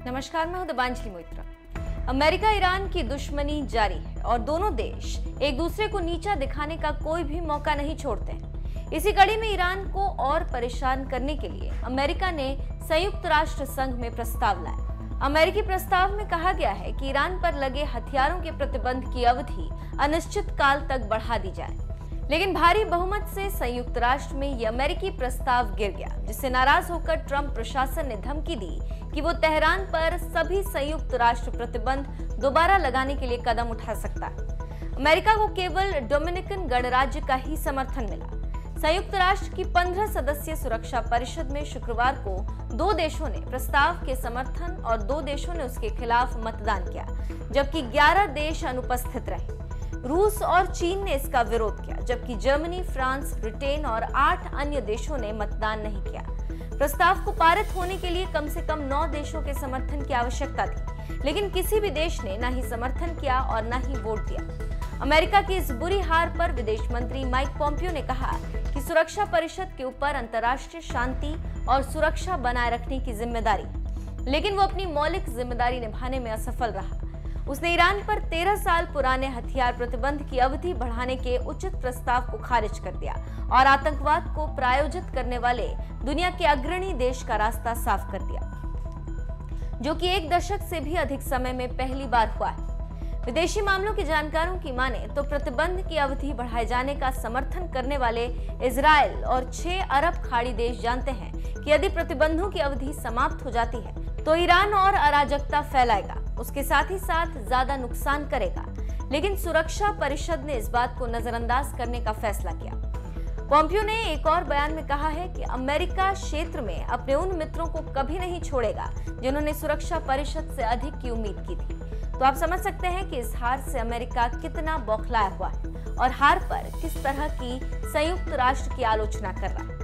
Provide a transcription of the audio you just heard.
नमस्कार, मैं हूं दिबांजलि मोइत्रा। अमेरिका ईरान की दुश्मनी जारी है और दोनों देश एक दूसरे को नीचा दिखाने का कोई भी मौका नहीं छोड़ते हैं। इसी कड़ी में ईरान को और परेशान करने के लिए अमेरिका ने संयुक्त राष्ट्र संघ में प्रस्ताव लाया। अमेरिकी प्रस्ताव में कहा गया है कि ईरान पर लगे हथियारों के प्रतिबंध की अवधि अनिश्चित काल तक बढ़ा दी जाए, लेकिन भारी बहुमत से संयुक्त राष्ट्र में यह अमेरिकी प्रस्ताव गिर गया, जिससे नाराज होकर ट्रंप प्रशासन ने धमकी दी कि वो तेहरान पर सभी संयुक्त राष्ट्र प्रतिबंध दोबारा लगाने के लिए कदम उठा सकता है। अमेरिका को केवल डोमिनिकन गणराज्य का ही समर्थन मिला। संयुक्त राष्ट्र की 15 सदस्यीय सुरक्षा परिषद में शुक्रवार को 2 देशों ने प्रस्ताव के समर्थन और 2 देशों ने उसके खिलाफ मतदान किया, जबकि 11 देश अनुपस्थित रहे। रूस और चीन ने इसका विरोध किया, जबकि जर्मनी, फ्रांस, ब्रिटेन और 8 अन्य देशों ने मतदान नहीं किया। प्रस्ताव को पारित होने के लिए कम से कम 9 देशों के समर्थन की आवश्यकता थी, लेकिन किसी भी देश ने न ही समर्थन किया और न ही वोट दिया। अमेरिका की इस बुरी हार पर विदेश मंत्री माइक पोम्पियो ने कहा कि सुरक्षा परिषद के ऊपर अंतर्राष्ट्रीय शांति और सुरक्षा बनाए रखने की जिम्मेदारी है, लेकिन वो अपनी मौलिक जिम्मेदारी निभाने में असफल रहा। उसने ईरान पर 13 साल पुराने हथियार प्रतिबंध की अवधि बढ़ाने के उचित प्रस्ताव को खारिज कर दिया और आतंकवाद को प्रायोजित करने वाले दुनिया के अग्रणी देश का रास्ता साफ कर दिया, जो कि 1 दशक से भी अधिक समय में पहली बार हुआ है। विदेशी मामलों के जानकारों की माने तो प्रतिबंध की अवधि बढ़ाए जाने का समर्थन करने वाले इजराइल और 6 अरब खाड़ी देश जानते हैं कि यदि प्रतिबंधों की अवधि समाप्त हो जाती है तो ईरान और अराजकता फैलाएगा, उसके साथ ही साथ ज्यादा नुकसान करेगा। लेकिन सुरक्षा परिषद ने इस बात को नजरअंदाज करने का फैसला किया। पोम्पियो ने एक और बयान में कहा है कि अमेरिका क्षेत्र में अपने उन मित्रों को कभी नहीं छोड़ेगा जिन्होंने सुरक्षा परिषद से अधिक की उम्मीद की थी। तो आप समझ सकते हैं कि इस हार से अमेरिका कितना बौखलाया हुआ है और हार पर किस तरह की संयुक्त राष्ट्र की आलोचना कर रहा है।